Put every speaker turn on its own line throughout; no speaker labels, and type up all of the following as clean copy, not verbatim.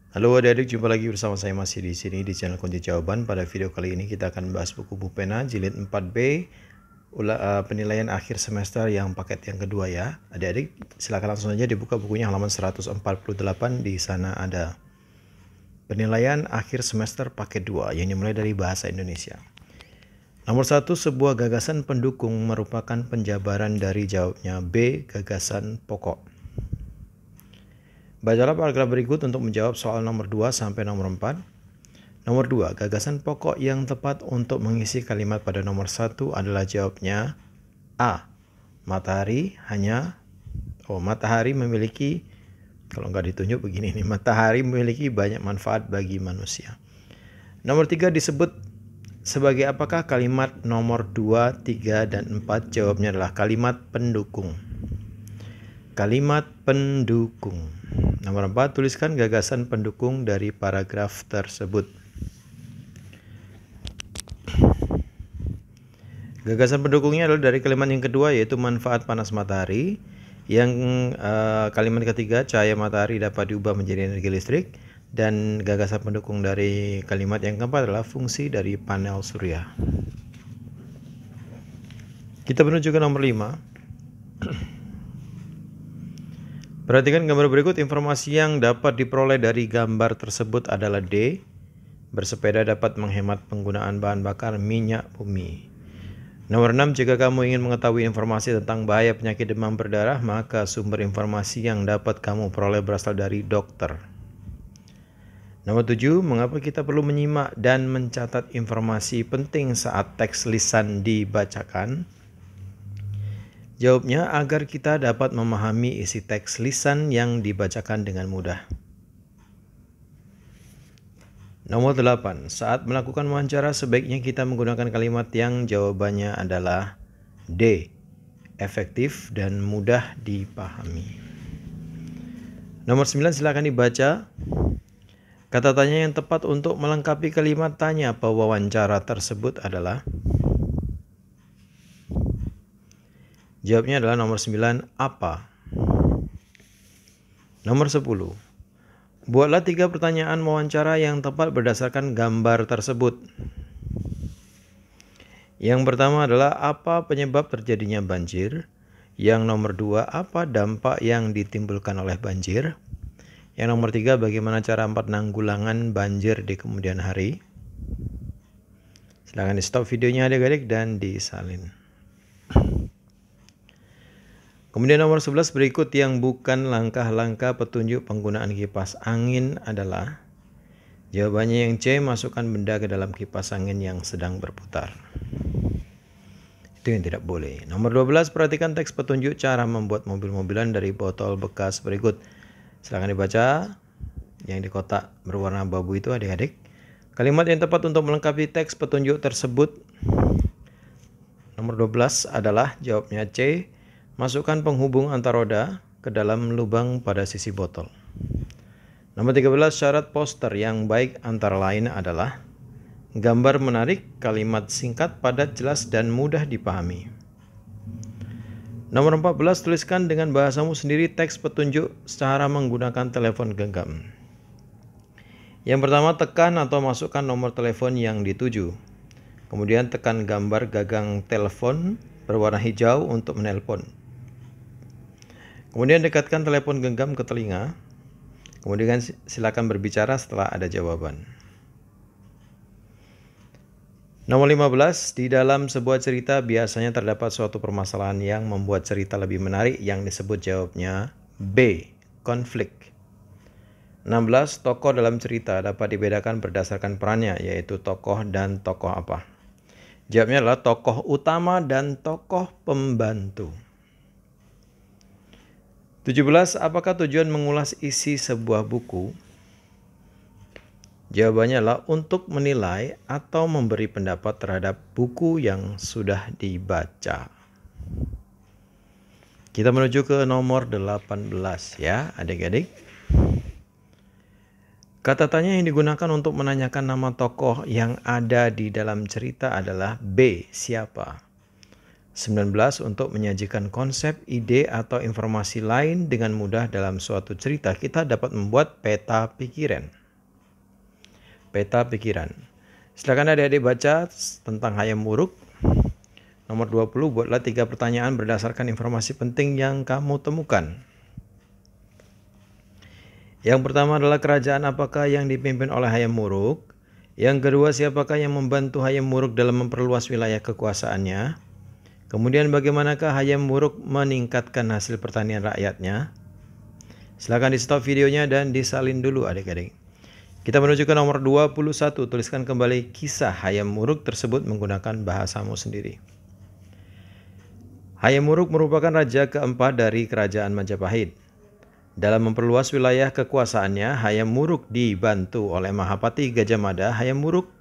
Halo adik-adik, jumpa lagi bersama saya masih di sini di channel Kunci Jawaban. Pada video kali ini kita akan bahas buku Bu Pena jilid 4B penilaian akhir semester yang paket yang kedua ya. Adik-adik silakan langsung aja dibuka bukunya halaman 148, di sana ada penilaian akhir semester paket 2 yang dimulai dari bahasa Indonesia. Nomor 1, sebuah gagasan pendukung merupakan penjabaran dari jawabnya B, gagasan pokok. Bacalah paragraf berikut untuk menjawab soal nomor 2 sampai nomor 4. Nomor 2, gagasan pokok yang tepat untuk mengisi kalimat pada nomor 1 adalah jawabnya A. Matahari memiliki, kalau nggak ditunjuk begini nih, matahari memiliki banyak manfaat bagi manusia. Nomor 3, disebut sebagai apakah kalimat nomor 2, 3, dan 4? Jawabnya adalah kalimat pendukung. Kalimat pendukung. Nomor 4, tuliskan gagasan pendukung dari paragraf tersebut. Gagasan pendukungnya adalah dari kalimat yang kedua, yaitu manfaat panas matahari. Yang kalimat ketiga, cahaya matahari dapat diubah menjadi energi listrik. Dan gagasan pendukung dari kalimat yang keempat adalah fungsi dari panel surya. Kita menuju ke nomor 5. Perhatikan gambar berikut. Informasi yang dapat diperoleh dari gambar tersebut adalah D. Bersepeda dapat menghemat penggunaan bahan bakar minyak bumi. Nomor 6, jika kamu ingin mengetahui informasi tentang bahaya penyakit demam berdarah, maka sumber informasi yang dapat kamu peroleh berasal dari dokter. Nomor 7, mengapa kita perlu menyimak dan mencatat informasi penting saat teks lisan dibacakan? Jawabnya, agar kita dapat memahami isi teks lisan yang dibacakan dengan mudah. Nomor 8, saat melakukan wawancara sebaiknya kita menggunakan kalimat yang jawabannya adalah D, efektif dan mudah dipahami. Nomor 9, silakan dibaca. Kata tanya yang tepat untuk melengkapi kalimat tanya pewawancara tersebut adalah, jawabnya adalah nomor 9, apa. Nomor 10, buatlah 3 pertanyaan wawancara yang tepat berdasarkan gambar tersebut. Yang pertama adalah apa penyebab terjadinya banjir? Yang nomor 2, apa dampak yang ditimbulkan oleh banjir? Yang nomor 3, bagaimana cara penanggulangan banjir di kemudian hari? Silahkan di stop videonya adik-adik dan disalin. Kemudian nomor 11 berikut yang bukan langkah-langkah petunjuk penggunaan kipas angin adalah, jawabannya yang C, masukkan benda ke dalam kipas angin yang sedang berputar. Itu yang tidak boleh. Nomor 12, perhatikan teks petunjuk cara membuat mobil-mobilan dari botol bekas berikut. Silahkan dibaca yang di kotak berwarna abu-abu itu adik-adik. Kalimat yang tepat untuk melengkapi teks petunjuk tersebut, nomor 12 adalah jawabnya C, masukkan penghubung antar roda ke dalam lubang pada sisi botol. Nomor 13, syarat poster yang baik antara lain adalah gambar menarik, kalimat singkat, padat, jelas, dan mudah dipahami. Nomor 14, tuliskan dengan bahasamu sendiri teks petunjuk secara menggunakan telepon genggam. Yang pertama, tekan atau masukkan nomor telepon yang dituju. Kemudian tekan gambar gagang telepon berwarna hijau untuk menelpon. Kemudian dekatkan telepon genggam ke telinga. Kemudian silakan berbicara setelah ada jawaban. Nomor 15, di dalam sebuah cerita biasanya terdapat suatu permasalahan yang membuat cerita lebih menarik yang disebut jawabnya B, konflik. 16, tokoh dalam cerita dapat dibedakan berdasarkan perannya, yaitu tokoh dan tokoh apa. Jawabnya adalah tokoh utama dan tokoh pembantu. 17, apakah tujuan mengulas isi sebuah buku? Jawabannya adalah untuk menilai atau memberi pendapat terhadap buku yang sudah dibaca. Kita menuju ke nomor 18 ya adik-adik. Kata tanya yang digunakan untuk menanyakan nama tokoh yang ada di dalam cerita adalah B, siapa. 19, untuk menyajikan konsep, ide, atau informasi lain dengan mudah dalam suatu cerita, kita dapat membuat peta pikiran. peta pikiran. Silakan adik-adik baca tentang hayam wuruk. Nomor 20, buatlah 3 pertanyaan berdasarkan informasi penting yang kamu temukan. Yang pertama adalah kerajaan apakah yang dipimpin oleh hayam wuruk? Yang kedua, siapakah yang membantu hayam wuruk dalam memperluas wilayah kekuasaannya? Kemudian bagaimanakah hayam wuruk meningkatkan hasil pertanian rakyatnya? Silakan di stop videonya dan disalin dulu adik-adik. Kita menuju ke nomor 21, tuliskan kembali kisah hayam wuruk tersebut menggunakan bahasamu sendiri. Hayam wuruk merupakan raja keempat dari kerajaan Majapahit. Dalam memperluas wilayah kekuasaannya, hayam wuruk dibantu oleh Mahapati Gajah Mada. Hayam wuruk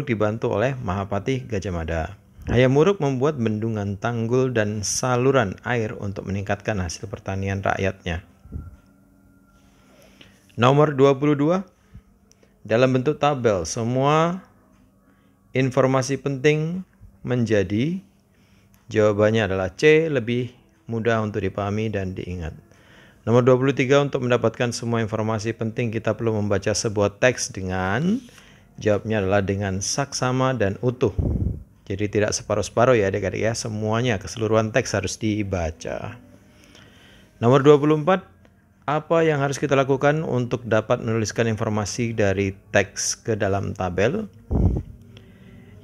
dibantu oleh Mahapati Gajah Mada. Hayam wuruk membuat bendungan, tanggul, dan saluran air untuk meningkatkan hasil pertanian rakyatnya. Nomor 22, dalam bentuk tabel, semua informasi penting menjadi, jawabannya adalah C, lebih mudah untuk dipahami dan diingat. Nomor 23, untuk mendapatkan semua informasi penting kita perlu membaca sebuah teks dengan, jawabnya adalah dengan saksama dan utuh. Jadi tidak separuh-separuh ya adik-adik ya, semuanya keseluruhan teks harus dibaca. Nomor 24, apa yang harus kita lakukan untuk dapat menuliskan informasi dari teks ke dalam tabel?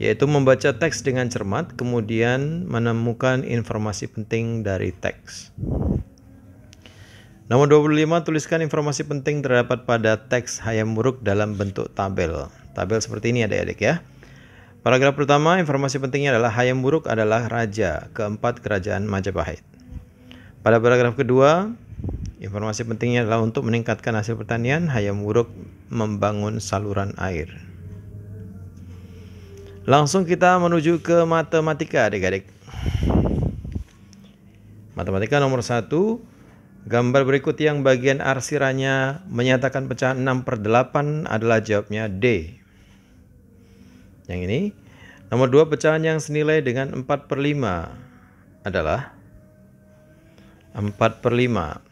Yaitu membaca teks dengan cermat, kemudian menemukan informasi penting dari teks. Nomor 25, tuliskan informasi penting terdapat pada teks hayam wuruk dalam bentuk tabel. Tabel seperti ini adik-adik ya. Paragraf pertama, informasi pentingnya adalah hayam wuruk adalah raja keempat kerajaan Majapahit. Pada paragraf kedua, informasi pentingnya adalah untuk meningkatkan hasil pertanian, hayam wuruk membangun saluran air. Langsung kita menuju ke matematika adik-adik. Matematika nomor 1, gambar berikut yang bagian arsirannya menyatakan pecahan 6/8 adalah jawabnya D. Yang ini. Nomor 2, pecahan yang senilai dengan 4/5 adalah 4/5.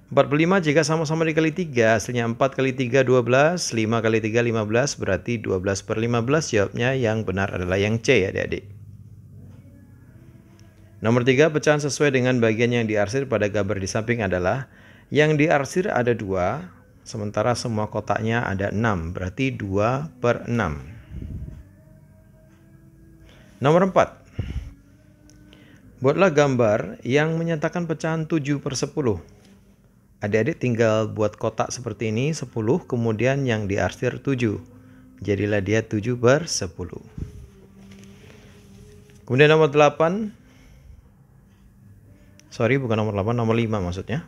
4/5 jika sama-sama dikali 3, hasilnya 4 kali 3 12, 5 kali 3 15, berarti 12/15. Jawabnya yang benar adalah yang C adik-adik. Nomor 3, pecahan sesuai dengan bagian yang diarsir pada gambar di samping adalah, yang diarsir ada 2, sementara semua kotaknya ada 6, berarti 2/6. Nomor 4, buatlah gambar yang menyatakan pecahan 7/10. Adik-adik tinggal buat kotak seperti ini 10, kemudian yang diarsir 7. Jadilah dia 7/10. Kemudian nomor 8. Nomor 5 maksudnya.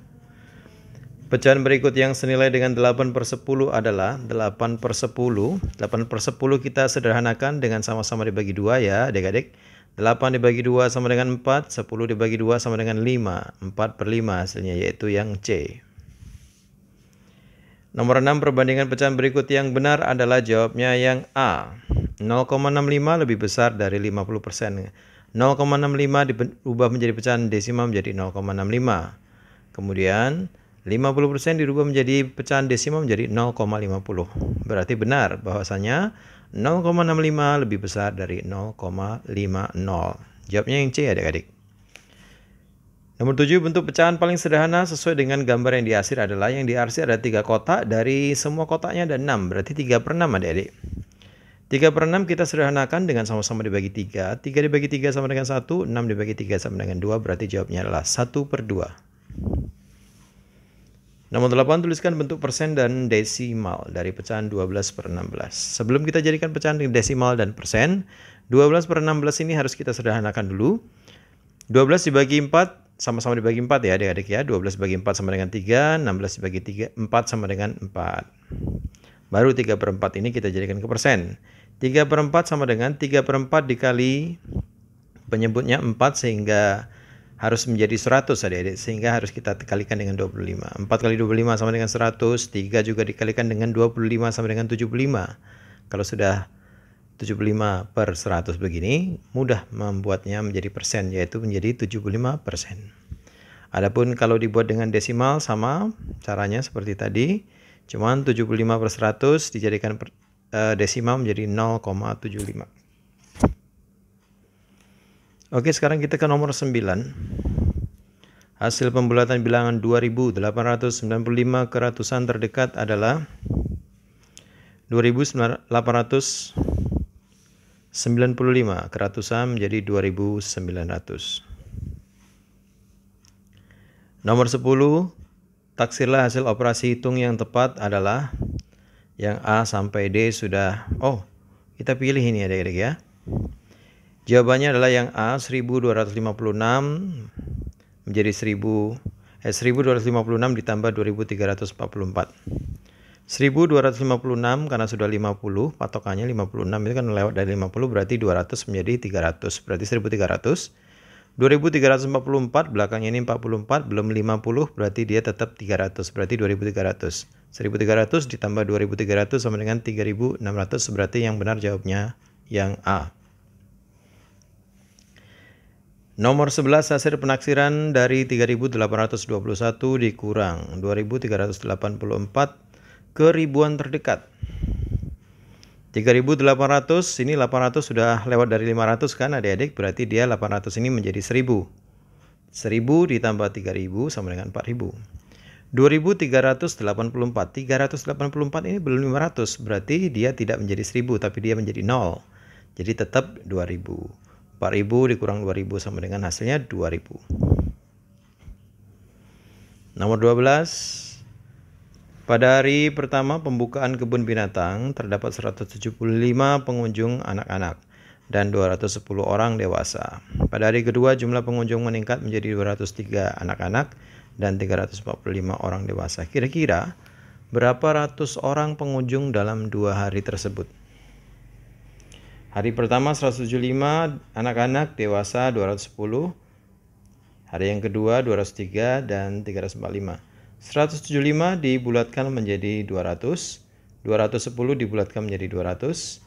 Pecahan berikut yang senilai dengan 8/10 adalah 8/10. 8/10 kita sederhanakan dengan sama-sama dibagi 2 ya adik-adik. 8 dibagi 2 sama dengan 4, 10 dibagi 2 sama dengan 5. 4/5 hasilnya, yaitu yang C. Nomor 6, perbandingan pecahan berikut yang benar adalah jawabnya yang A. 0,65 lebih besar dari 50%. 0,65 diubah menjadi pecahan desimal menjadi 0,65. Kemudian 50% dirubah menjadi pecahan desimal menjadi 0,50. Berarti benar bahwasanya 0,65 lebih besar dari 0,50. Jawabnya yang C adik-adik. Nomor 7, bentuk pecahan paling sederhana sesuai dengan gambar yang diarsir adalah, yang diarsir ada 3 kotak, dari semua kotaknya ada 6, berarti 3/6 adik-adik. 3/6 kita sederhanakan dengan sama-sama dibagi 3. 3 dibagi 3 sama dengan 1, 6 dibagi 3 sama dengan 2, berarti jawabnya adalah 1/2. Nomor 8, tuliskan bentuk persen dan desimal dari pecahan 12/16. Sebelum kita jadikan pecahan desimal dan persen, 12/16 ini harus kita sederhanakan dulu. 12 dibagi 4, sama-sama dibagi 4 ya adik-adik ya. 12 dibagi 4 sama dengan 3, 16 dibagi 4 sama dengan 4. Baru 3/4 ini kita jadikan ke persen. 3/4 sama dengan 3/4 dikali penyebutnya 4, sehingga harus menjadi 100 adik-adik, sehingga harus kita kalikan dengan 25. 4 kali 25 sama dengan 100, 3 juga dikalikan dengan 25 sama dengan 75. Kalau sudah 75/100 begini, mudah membuatnya menjadi persen, yaitu menjadi 75%. Adapun kalau dibuat dengan desimal, sama caranya seperti tadi. Cuman 75/100 dijadikan desimal menjadi 0,75. Oke, sekarang kita ke nomor 9. Hasil pembulatan bilangan 2895 ke ratusan terdekat adalah 2895 ke ratusan menjadi 2900. Nomor 10, taksirlah hasil operasi hitung yang tepat adalah yang A sampai D sudah. Kita pilih ini adik-adik ya. Jawabannya adalah yang A, 1256 menjadi 1256 ditambah 2344. 1256 karena sudah 50, patokannya 56 itu kan lewat dari 50 berarti 200 menjadi 300, berarti 1300. 2344 belakangnya ini 44 belum 50 berarti dia tetap 300, berarti 2300. 1300 ditambah 2300 sama dengan 3600, berarti yang benar jawabnya yang A. Nomor 11, hasil penaksiran dari 3821 dikurang 2384 ke ribuan terdekat. 3800, ini 800 sudah lewat dari 500 kan adik-adik, berarti dia 800 ini menjadi 1000. 1000 ditambah 3000 sama dengan 4000. 2384, 384 ini belum 500, berarti dia tidak menjadi 1000 tapi dia menjadi 0. Jadi tetap 2000. 4000 dikurang 2000 sama dengan hasilnya 2000. Nomor 12. Pada hari pertama pembukaan kebun binatang terdapat 175 pengunjung anak-anak dan 210 orang dewasa. Pada hari kedua jumlah pengunjung meningkat menjadi 203 anak-anak dan 345 orang dewasa. Kira-kira berapa ratus orang pengunjung dalam 2 hari tersebut? Hari pertama 175 anak-anak, dewasa 210. Hari yang kedua 203 dan 345. 175 dibulatkan menjadi 200. 210 dibulatkan menjadi 200.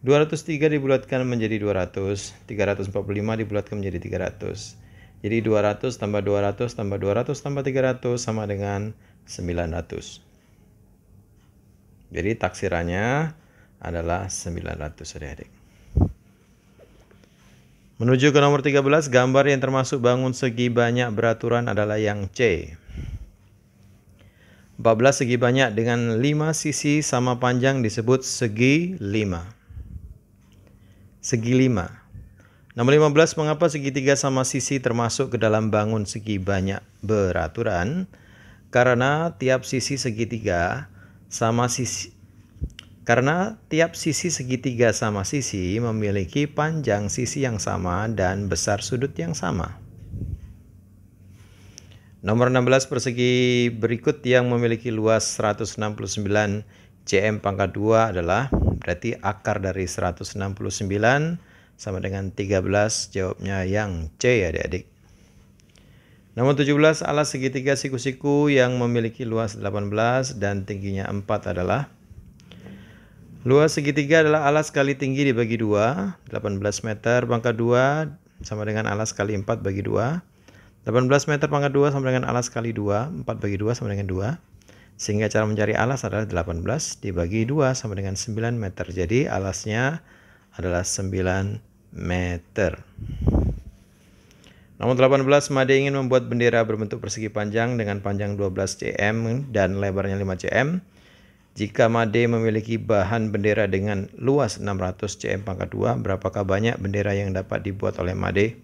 203 dibulatkan menjadi 200. 345 dibulatkan menjadi 300. Jadi 200 tambah 200 tambah 200 tambah 300 sama dengan 900. Jadi taksirannya adalah 900 adik-adik. Menuju ke nomor 13, gambar yang termasuk bangun segi banyak beraturan adalah yang C. 14 segi banyak dengan 5 sisi sama panjang disebut segi 5. Segi 5. Nomor 15, mengapa segitiga sama sisi termasuk ke dalam bangun segi banyak beraturan? Karena tiap sisi segitiga sama sisi tiap sisi segitiga sama sisi memiliki panjang sisi yang sama dan besar sudut yang sama. Nomor 16, persegi berikut yang memiliki luas 169 cm pangkat 2 adalah, berarti akar dari 169 sama dengan 13, jawabnya yang C adik-adik. Nomor 17, alas segitiga siku-siku yang memiliki luas 18 dan tingginya 4 adalah, luas segitiga adalah alas kali tinggi dibagi 2, 18 meter pangkat 2 sama dengan alas kali 4 bagi 2. 18 meter pangkat 2 sama dengan alas kali 2, 4 bagi 2 sama dengan 2. Sehingga cara mencari alas adalah 18 dibagi 2 sama dengan 9 meter. Jadi alasnya adalah 9 meter. Nomor 18, Made ingin membuat bendera berbentuk persegi panjang dengan panjang 12 cm dan lebarnya 5 cm. Jika Made memiliki bahan bendera dengan luas 600 cm pangkat 2, berapakah banyak bendera yang dapat dibuat oleh Made?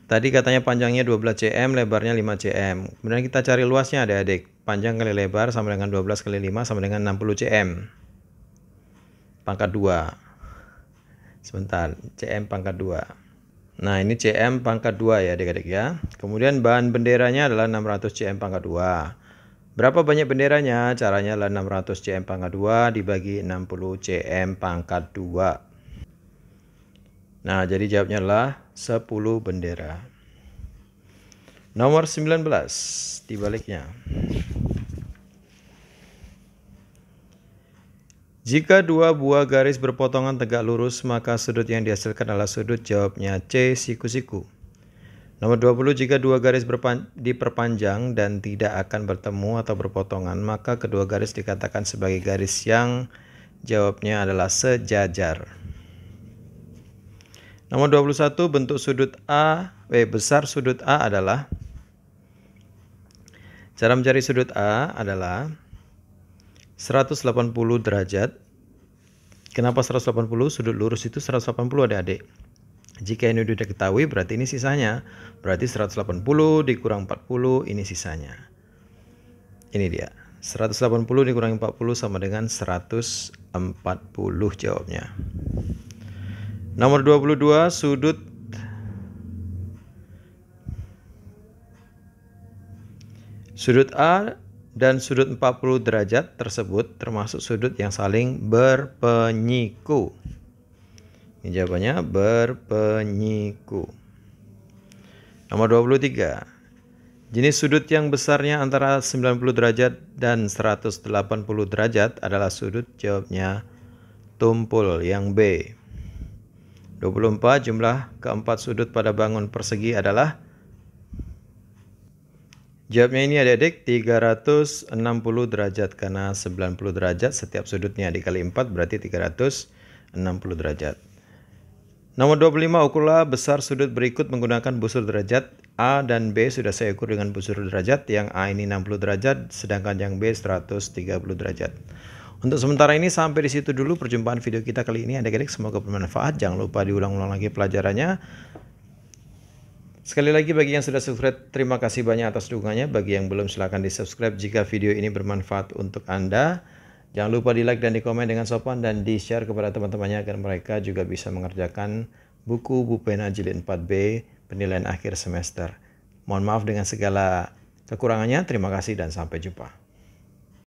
Tadi katanya panjangnya 12 cm, lebarnya 5 cm. Kemudian kita cari luasnya adik-adik. Panjang kali lebar sama dengan 12 kali 5 sama dengan 60 cm. Pangkat 2. Sebentar, cm pangkat 2. Nah, ini cm pangkat 2 ya adik-adik ya. Kemudian bahan benderanya adalah 600 cm pangkat 2. Berapa banyak benderanya? Caranya adalah 600 cm pangkat 2 dibagi 60 cm pangkat 2. Nah, jadi jawabnya adalah 10 bendera. Nomor 19, dibaliknya. Jika dua buah garis berpotongan tegak lurus, maka sudut yang dihasilkan adalah sudut, jawabnya C, siku-siku. Nomor 20, jika dua garis diperpanjang dan tidak akan bertemu atau berpotongan, maka kedua garis dikatakan sebagai garis yang jawabnya adalah sejajar. Nomor 21, bentuk sudut besar sudut A adalah, cara mencari sudut A adalah 180 derajat. Kenapa 180? Sudut lurus itu 180 adik-adik. Jika ini sudah diketahui, berarti ini sisanya. Berarti 180 dikurang 40, ini sisanya. Ini dia. 180 dikurangi 40 sama dengan 140 jawabnya. Nomor 22, sudut A dan sudut 40 derajat tersebut termasuk sudut yang saling berpenyiku. Ini jawabannya berpenyiku. Nomor 23. Jenis sudut yang besarnya antara 90 derajat dan 180 derajat adalah sudut, jawabnya tumpul yang B. 24. Jumlah keempat sudut pada bangun persegi adalah, jawabnya ini adik-adik 360 derajat karena 90 derajat setiap sudutnya dikali 4 berarti 360 derajat. Nomor 25, ukurlah besar sudut berikut menggunakan busur derajat. A dan B sudah saya ukur dengan busur derajat. Yang A ini 60 derajat, sedangkan yang B 130 derajat. Untuk sementara ini sampai di situ dulu perjumpaan video kita kali ini adik-adik. Semoga bermanfaat. Jangan lupa diulang-ulang lagi pelajarannya. Sekali lagi bagi yang sudah subscribe, terima kasih banyak atas dukungannya. Bagi yang belum, silahkan di subscribe jika video ini bermanfaat untuk Anda. Jangan lupa di like dan di komen dengan sopan dan di share kepada teman-temannya agar mereka juga bisa mengerjakan buku Bu Pena Jilid 4B penilaian akhir semester. Mohon maaf dengan segala kekurangannya. Terima kasih dan sampai jumpa.